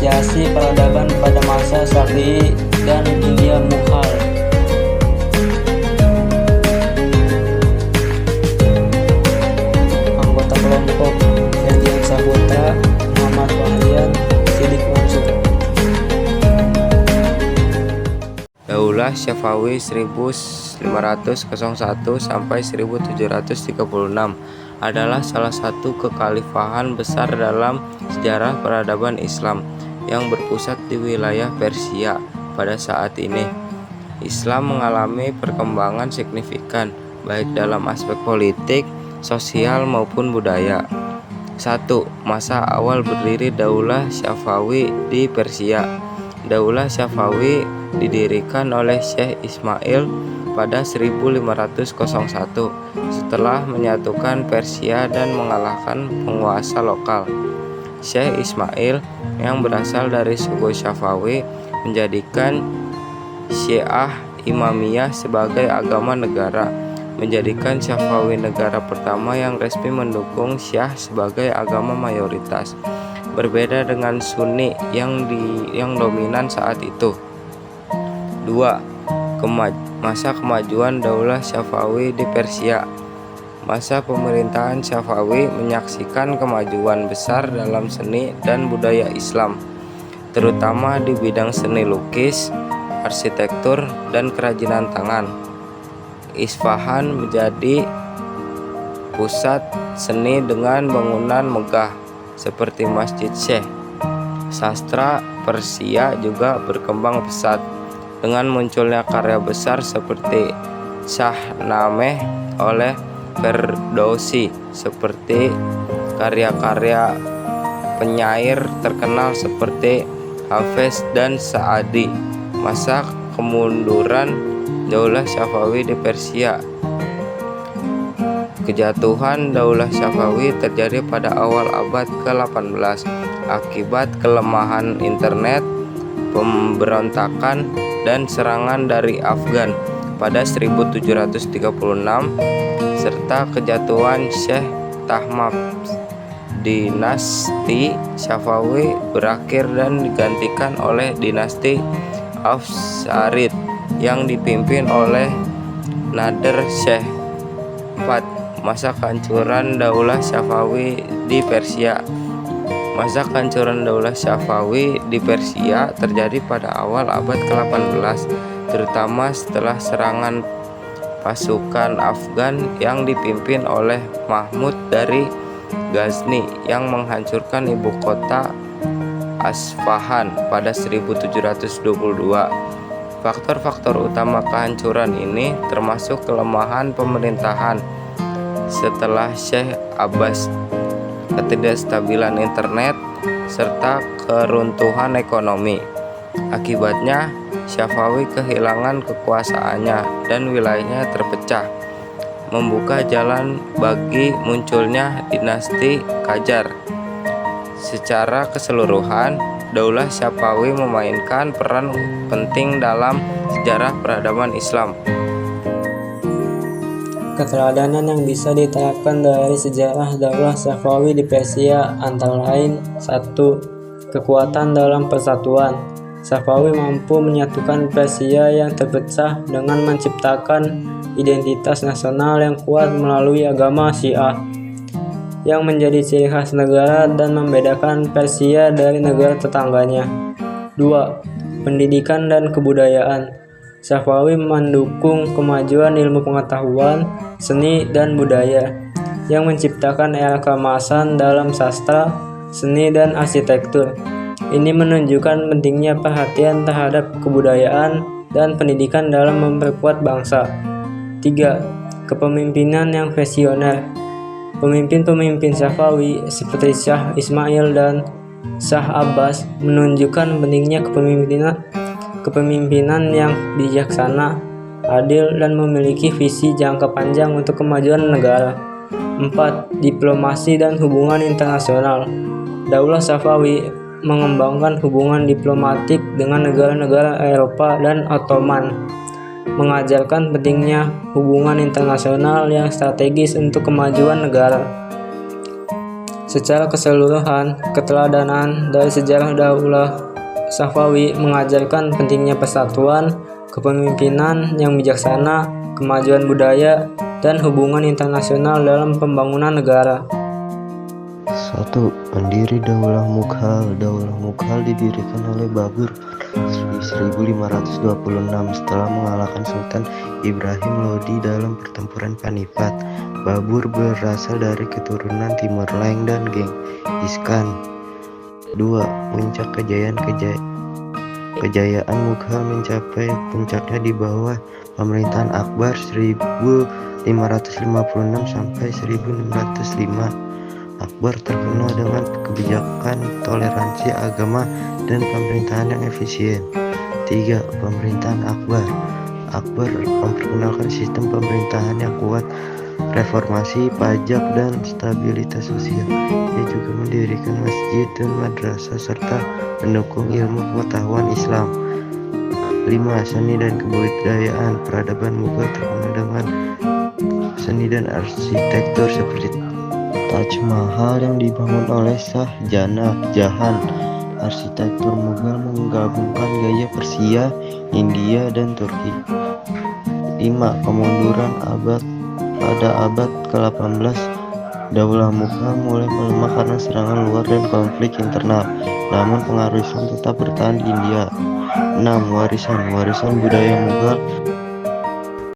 mengapresiasi peradaban pada masa Syafi'i dan India Mughal. Anggota kelompok Ferdian Saputra, Muhammad Wahrian, Sidik Mansur. Daulah Syafawi 1501 sampai 1736 adalah salah satu kekhalifahan besar dalam sejarah peradaban Islam yang berpusat di wilayah Persia pada saat ini. Islam mengalami perkembangan signifikan baik dalam aspek politik, sosial maupun budaya. 1. Masa awal berdiri Daulah Syafawi di Persia. Daulah Syafawi didirikan oleh Syekh Ismail pada 1501 setelah menyatukan Persia dan mengalahkan penguasa lokal. Syekh Ismail yang berasal dari suku Syafawi menjadikan Syiah Imamiyah sebagai agama negara, menjadikan Syafawi negara pertama yang resmi mendukung Syiah sebagai agama mayoritas, berbeda dengan Sunni yang dominan saat itu. 2. Masa kemajuan Daulah Syafawi di Persia. Masa pemerintahan Syafawi menyaksikan kemajuan besar dalam seni dan budaya Islam, terutama di bidang seni lukis, arsitektur, dan kerajinan tangan. Isfahan menjadi pusat seni dengan bangunan megah seperti Masjid Syekh. Sastra Persia juga berkembang pesat dengan munculnya karya besar seperti Shahnameh oleh Ferdowsi, seperti karya-karya penyair terkenal seperti Hafiz dan Sa'adi. Masa kemunduran Daulah Syafawi di Persia. Kejatuhan Daulah Syafawi terjadi pada awal abad ke-18 akibat kelemahan internet, pemberontakan, dan serangan dari Afgan pada 1736 serta kejatuhan Syekh Tahmasp. Dinasti Syafawi berakhir dan digantikan oleh dinasti Afsharid yang dipimpin oleh Nader Syekh. 4. Masa kehancuran Daulah Syafawi di Persia. Masa kehancuran Daulah Syafawi di Persia terjadi pada awal abad ke-18, terutama setelah serangan pasukan Afgan yang dipimpin oleh Mahmud dari Ghazni yang menghancurkan ibu kota Isfahan pada 1722. Faktor-faktor utama kehancuran ini termasuk kelemahan pemerintahan setelah Syekh Abbas, ketidakstabilan internet, serta keruntuhan ekonomi. Akibatnya, Syafawi kehilangan kekuasaannya dan wilayahnya terpecah, membuka jalan bagi munculnya dinasti Qajar. Secara keseluruhan, Daulah Syafawi memainkan peran penting dalam sejarah peradaban Islam. Keteladanan yang bisa diterapkan dari sejarah Daulah Syafawi di Persia antara lain: 1. Kekuatan dalam persatuan. Syafawi mampu menyatukan Persia yang terpecah dengan menciptakan identitas nasional yang kuat melalui agama Syiah, yang menjadi ciri khas negara dan membedakan Persia dari negara tetangganya. 2. Pendidikan dan kebudayaan. Syafawi mendukung kemajuan ilmu pengetahuan, seni, dan budaya, yang menciptakan era keemasan dalam sastra, seni, dan arsitektur. Ini menunjukkan pentingnya perhatian terhadap kebudayaan dan pendidikan dalam memperkuat bangsa. 3. Kepemimpinan yang visioner. Pemimpin-pemimpin Syafawi seperti Syekh Ismail dan Syekh Abbas menunjukkan pentingnya kepemimpinan yang bijaksana, adil, dan memiliki visi jangka panjang untuk kemajuan negara. 4. Diplomasi dan hubungan internasional. Daulah Syafawi mengembangkan hubungan diplomatik dengan negara-negara Eropa dan Ottoman, mengajarkan pentingnya hubungan internasional yang strategis untuk kemajuan negara. Secara keseluruhan, keteladanan dari sejarah Daulah Safawi mengajarkan pentingnya persatuan, kepemimpinan yang bijaksana, kemajuan budaya, dan hubungan internasional dalam pembangunan negara. 1. Pendiri Daulah Mughal. Daulah Mughal didirikan oleh Babur 1526 setelah mengalahkan Sultan Ibrahim Lodi dalam pertempuran Panipat. Babur berasal dari keturunan Timur Leng dan Genghis Khan. 2. Puncak kejayaan Mughal mencapai puncaknya di bawah pemerintahan Akbar 1556 sampai 1605. Akbar terkenal dengan kebijakan toleransi agama dan pemerintahan yang efisien. 3. Pemerintahan Akbar. Akbar memperkenalkan sistem pemerintahan yang kuat, reformasi pajak, dan stabilitas sosial. Ia juga mendirikan masjid dan madrasah serta mendukung ilmu pengetahuan Islam. 5. Seni dan kebudayaan. Peradaban Mughal terkenal dengan seni dan arsitektur seperti Taj Mahal yang dibangun oleh Shah Jahan. Arsitektur Mughal menggabungkan gaya Persia, India, dan Turki. 5. Kemunduran pada abad ke-18, Daulah Mughal mulai melemah karena serangan luar dan konflik internal, namun pengaruh Islam tetap bertahan di India. 6. Warisan budaya Mughal